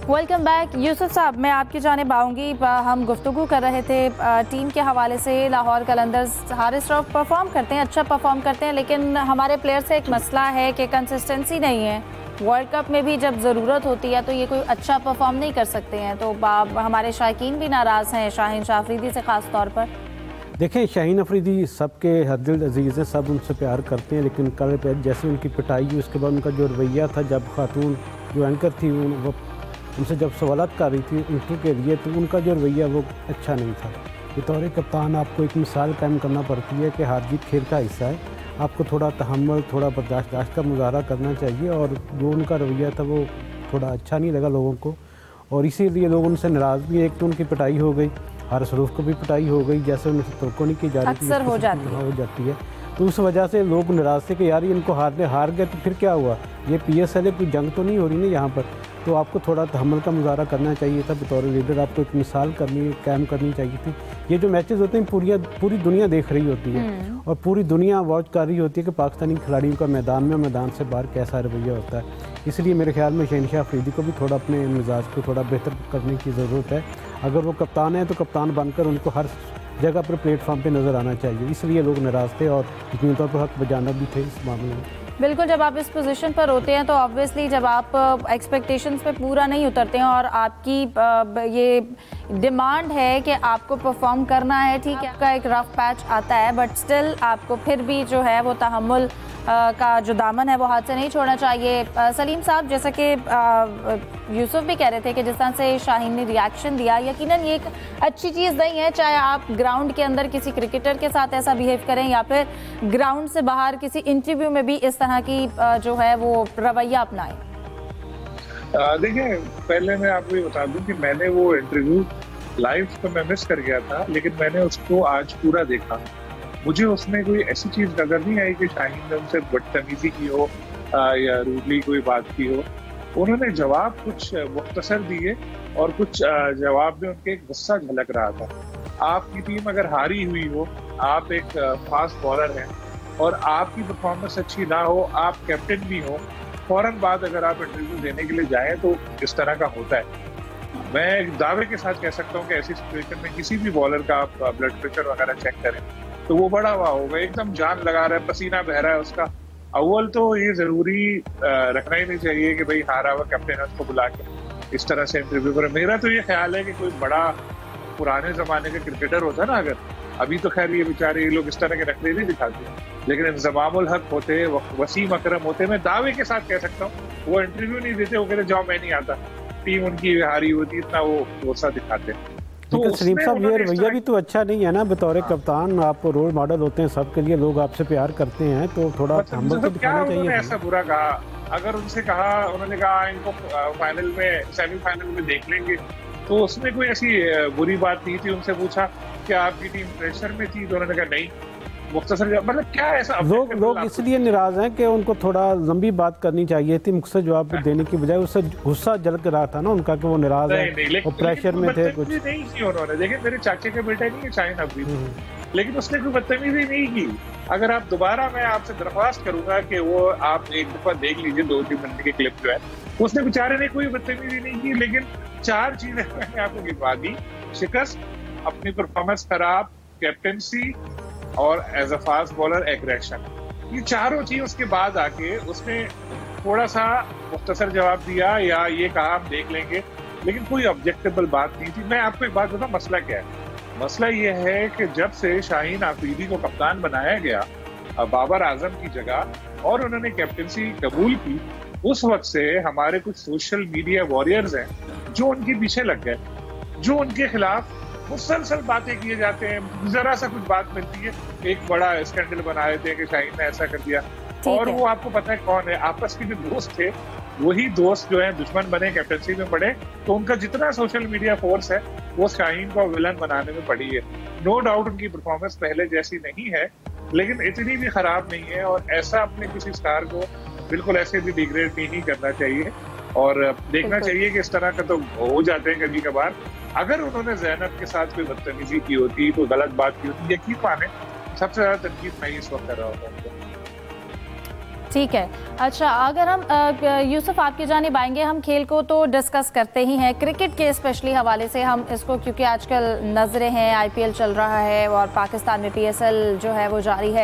Welcome back Yusuf साहब, मैं आपकी जानिब आऊँगी। हम गुफ्तगू कर रहे थे टीम के हवाले से। लाहौर कलंदर्स हारिस रऊफ परफॉर्म करते हैं, अच्छा परफॉर्म करते हैं, लेकिन हमारे प्लेयर से एक मसला है कि कंसिस्टेंसी नहीं है। वर्ल्ड कप में भी जब ज़रूरत होती है तो ये कोई अच्छा परफॉर्म नहीं कर सकते हैं, तो हमारे शायकीन भी नाराज़ हैं शाहीन शाह अफरीदी से ख़ास तौर पर। देखें, शाहीन अफरीदी सबके हरदिल अजीज़ हैं, सब उनसे प्यार करते हैं, लेकिन कल जैसे उनकी पिटाई हुई उसके बाद उनका जो रवैया था, जब खातून जो एंकर थी वो उनसे जब सवालत कर रही थी इंटरव्यू के लिए, तो उनका जो रवैया वो अच्छा नहीं था। बतौर कप्तान आपको एक मिसाल कायम करना पड़ती है कि हार जीत खेल का हिस्सा है, आपको थोड़ा तहम्मुल, थोड़ा बर्दाश्त का मुजाहरा करना चाहिए। और जो उनका रवैया था वो थोड़ा अच्छा नहीं लगा लोगों को, और इसीलिए लोग उनसे नाराज़ भी। एक तो उनकी पिटाई हो गई, हारिस रऊफ को भी पिटाई हो गई, जैसे उनसे तवक्को नहीं की जा रही थी, अक्सर हो जाती है। तो उस वजह से लोग नाराज़ थे कि यार ये इनको हार गए तो फिर क्या हुआ, ये PSL कोई जंग तो नहीं हो रही ना यहाँ पर। तो आपको थोड़ा तहम्मुल का मुजाहरा करना चाहिए था, बतौर लीडर आपको एक मिसाल कायम करनी चाहिए थी। ये जो मैचेस होते हैं पूरी दुनिया देख रही होती है, और पूरी दुनिया वॉच कर रही होती है कि पाकिस्तानी खिलाड़ियों का मैदान में और मैदान से बाहर कैसा रवैया होता है। इसलिए मेरे ख्याल में शाहीन शाह अफरीदी को भी थोड़ा अपने मिजाज को थोड़ा बेहतर करने की ज़रूरत है। अगर वो कप्तान है तो कप्तान बनकर उनको हर जगह पर प्लेटफॉर्म पे नज़र आना चाहिए। इसलिए लोग नाराज़ थे और यकीनी तौर पर हक बजाना भी थे इस मामले में। बिल्कुल, जब आप इस पोजीशन पर होते हैं तो ऑब्वियसली जब आप एक्सपेक्टेशंस पे पूरा नहीं उतरते हैं और आपकी ये डिमांड है कि आपको परफॉर्म करना है, ठीक है, आपका एक रफ पैच आता है, बट स्टिल आपको फिर भी जो है वो तहम्मुल का जो दामन है वो हाथ से नहीं छोड़ना चाहिए। सलीम साहब, जैसा कि यूसुफ भी कह रहे थे कि जिस तरह से शाहीन ने रिएक्शन दिया, यकीनन ये एक अच्छी चीज़ नहीं है, चाहे आप ग्राउंड के अंदर किसी क्रिकेटर के साथ ऐसा बिहेव करें या फिर ग्राउंड से बाहर किसी इंटरव्यू में भी इस तरह की जो है वो रवैया अपनाएं। देखिए, पहले मैं आपको ये बता दूं कि मैंने वो इंटरव्यू लाइव तो मैं मिस कर गया था, लेकिन मैंने उसको आज पूरा देखा। मुझे उसमें कोई ऐसी चीज़ नजर नहीं आई कि शाहीन ने उनसे बदतमीजी की हो या रूडली कोई बात की हो। उन्होंने जवाब कुछ मुख्तसर दिए और कुछ जवाब में उनके गुस्सा झलक रहा था। आपकी टीम अगर हारी हुई हो, आप एक फास्ट बॉलर हैं और आपकी परफॉर्मेंस अच्छी ना हो, आप कैप्टन भी हो, फौरन बाद अगर आप इंटरव्यू देने के लिए जाएं तो इस तरह का होता है। मैं दावे के साथ कह सकता हूँ कि ऐसी सिचुएशन में किसी भी बॉलर का आप ब्लड प्रेशर वगैरह चेक करें तो वो बढ़ा हुआ होगा, एकदम जान लगा रहा है, पसीना बह रहा है उसका। अव्वल तो ये जरूरी रखना ही नहीं चाहिए कि भाई हारा हुआ कैप्टन है उसको बुला के इस तरह से इंटरव्यू करें। मेरा तो ये ख्याल है कि कोई बड़ा पुराने जमाने का क्रिकेटर होता ना, अगर अभी तो खैर ये बेचारे ये लोग इस तरह के नखरे नहीं दिखाते, लेकिन इंजमामुल हक होते, वसीम अकरम होते, मैं दावे के साथ कह सकता हूँ वो इंटरव्यू नहीं देते, वो कहते जाओ मैं नहीं आता, टीम उनकी हारी होती, इतना वो गुस्सा दिखाते। तो सलीम साहब, ये रवैया भी तो अच्छा नहीं है ना, बतौर कप्तान आप रोल मॉडल होते हैं सबके लिए, लोग आपसे प्यार करते हैं, तो थोड़ा तहम्मुल तो दिखाना चाहिए। ऐसा बुरा कहा, अगर उनसे कहा, उन्होंने कहा इनको फाइनल में सेमीफाइनल में देख लेंगे, तो उसमें कोई ऐसी बुरी बात नहीं थी। उनसे पूछा कि आपकी टीम प्रेशर में थी, तो उन्होंने कहा नहीं, मुख्तसर, मतलब क्या ऐसा। लोग इसलिए नाराज हैं कि उनको थोड़ा लंबी बात करनी चाहिए थी, मुख्तसर जवाब देने की बजाय उससे गुस्सा झलक रहा था ना उनका कि वो नाराज है और प्रेशर में थे। कुछ नहीं की उन्होंने, देखिए मेरे चाचे का बेटा नहीं है शाहीन अफरीदी, लेकिन उसने कोई बदतमीजी नहीं की। अगर आप दोबारा, मैं आपसे दरख्वास्त करूंगा कि वो आप एक दफा देख लीजिए 2-3 मिनट के क्लिप जो है, उसने बेचारे ने कोई बदतमीजी नहीं की, लेकिन 4 चीजें मैंने आपको गिनवा दी: शिकस्त, अपनी परफॉर्मेंस खराब, कैप्टनसी और as a fast bowler aggression. ये चारों चीज उसके बाद आके उसने थोड़ा सा मुख्तसर जवाब दिया या ये कहा हम देख लेंगे, लेकिन कोई ऑब्जेक्टेबल बात नहीं थी। मैं आपको एक बात बताऊं, मसला क्या है। मसला ये है कि जब से शाहीन अफरीदी को कप्तान बनाया गया बाबर आजम की जगह और उन्होंने कैप्टनसी कबूल की, उस वक्त से हमारे कुछ सोशल मीडिया वॉरियर्स हैं जो उनके पीछे लग गए, जो उनके खिलाफ मुसलसल बातें किए जाते हैं। जरा सा कुछ बात मिलती है, एक बड़ा स्कैंडल बना देते हैं कि शाहीन ने ऐसा कर दिया, और वो आपको पता है कौन है, आपस के जो दोस्त थे वही दोस्त जो है दुश्मन बने, कैप्टनसी में पड़े, तो उनका जितना सोशल मीडिया फोर्स है वो शाहीन को विलन बनाने में पड़ी है। नो डाउट उनकी परफॉर्मेंस पहले जैसी नहीं है, लेकिन इतनी भी खराब नहीं है, और ऐसा अपने किसी स्टार को बिल्कुल ऐसे भी डिग्रेड नहीं करना चाहिए, और देखना चाहिए कि इस तरह का तो हो जाते हैं कभी कभार। अगर उन्होंने ज़ैनब के साथ कोई बदतमीजी की होती, कोई गलत बात की होती, यकीन माने सबसे ज्यादा तनकीद मैं इस वक्त कर रहा हूँ। ठीक है। अच्छा, अगर हम यूसुफ आपकी जानिब आएंगे, हम खेल को तो डिस्कस करते ही हैं, क्रिकेट के स्पेशली हवाले से हम इसको, क्योंकि आजकल नज़रें हैं, IPL चल रहा है और पाकिस्तान में PSL जो है वो जारी है।